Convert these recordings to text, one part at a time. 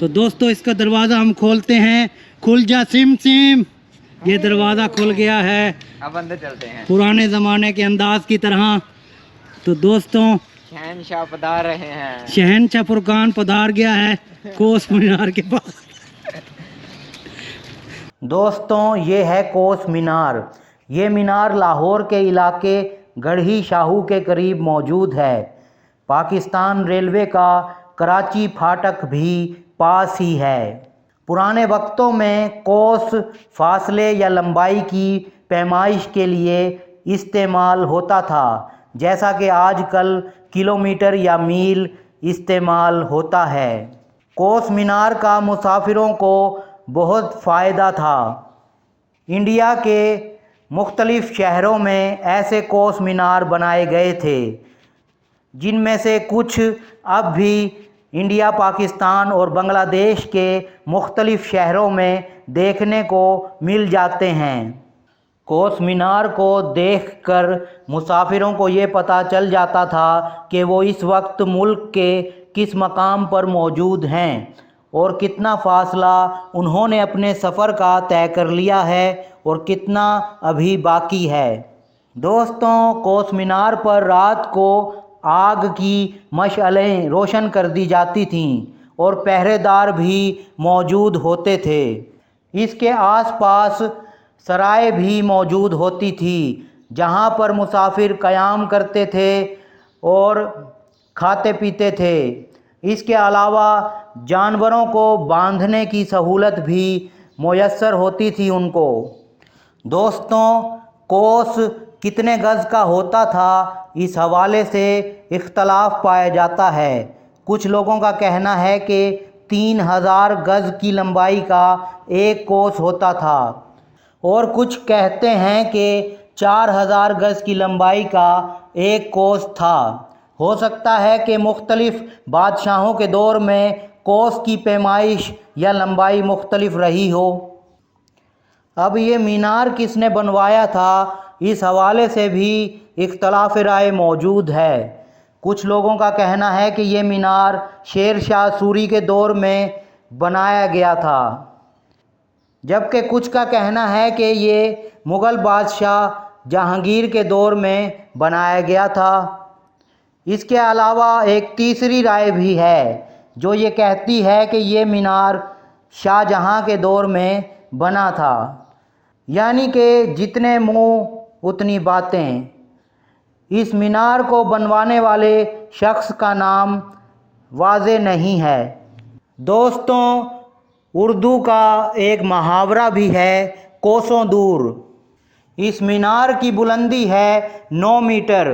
तो दोस्तों इसका दरवाज़ा हम खोलते हैं। खुल जा सिम सिम। ये दरवाज़ा खुल गया है, अब अंदर चलते हैं पुराने ज़माने के अंदाज की तरह। तो दोस्तों शहनशाह पधार रहे हैं। शहनशाह फुरकान पधार गया है कोस मीनार के पास। दोस्तों ये है कोस मीनार। ये मीनार लाहौर के इलाके गढ़ी शाहू के करीब मौजूद है। पाकिस्तान रेलवे का कराची फाटक भी पास ही है। पुराने वक्तों में कोस फासले या लंबाई की पैमाइश के लिए इस्तेमाल होता था, जैसा कि आजकल किलोमीटर या मील इस्तेमाल होता है। कोस मीनार का मुसाफिरों को बहुत फ़ायदा था। इंडिया के मुख्तलिफ़ शहरों में ऐसे कोस मीनार बनाए गए थे, जिनमें से कुछ अब भी इंडिया, पाकिस्तान और बांग्लादेश के मुख्तलिफ़ शहरों में देखने को मिल जाते हैं। कोस मीनार को देखकर मुसाफिरों को ये पता चल जाता था कि वो इस वक्त मुल्क के किस मकाम पर मौजूद हैं और कितना फ़ासला उन्होंने अपने सफ़र का तय कर लिया है और कितना अभी बाकी है। दोस्तों कोस मीनार पर रात को आग की मशअलें रोशन कर दी जाती थीं और पहरेदार भी मौजूद होते थे। इसके आसपास सराय भी मौजूद होती थी, जहां पर मुसाफिर क़याम करते थे और खाते पीते थे। इसके अलावा जानवरों को बांधने की सहूलत भी मुयस्सर होती थी उनको। दोस्तों कोस कितने गज़ का होता था, इस हवाले से इख्तलाफ पाया जाता है। कुछ लोगों का कहना है कि 3000 गज़ की लंबाई का एक कोस होता था और कुछ कहते हैं कि 4000 गज़ की लंबाई का एक कोस था। हो सकता है कि मुख्तलिफ़ बादशाहों के दौर में कोस की पैमाइश या लंबाई मुख्तलिफ रही हो। अब ये मीनार किसने बनवाया था, इस हवाले से भी इख्तलाफ राय मौजूद है। कुछ लोगों का कहना है कि ये मीनार शेर शाह सूरी के दौर में बनाया गया था, जबकि कुछ का कहना है कि ये मुग़ल बादशाह जहांगीर के दौर में बनाया गया था। इसके अलावा एक तीसरी राय भी है जो ये कहती है कि ये मीनार शाहजहां के दौर में बना था। यानी कि जितने मुंह उतनी बातें। इस मीनार को बनवाने वाले शख्स का नाम वाज़े नहीं है। दोस्तों उर्दू का एक मुहावरा भी है, कोसों दूर। इस मीनार की बुलंदी है 9 मीटर।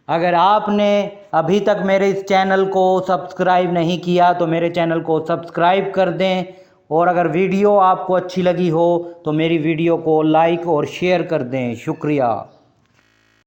अगर आपने अभी तक मेरे इस चैनल को सब्सक्राइब नहीं किया तो मेरे चैनल को सब्सक्राइब कर दें, और अगर वीडियो आपको अच्छी लगी हो तो मेरी वीडियो को लाइक और शेयर कर दें। शुक्रिया।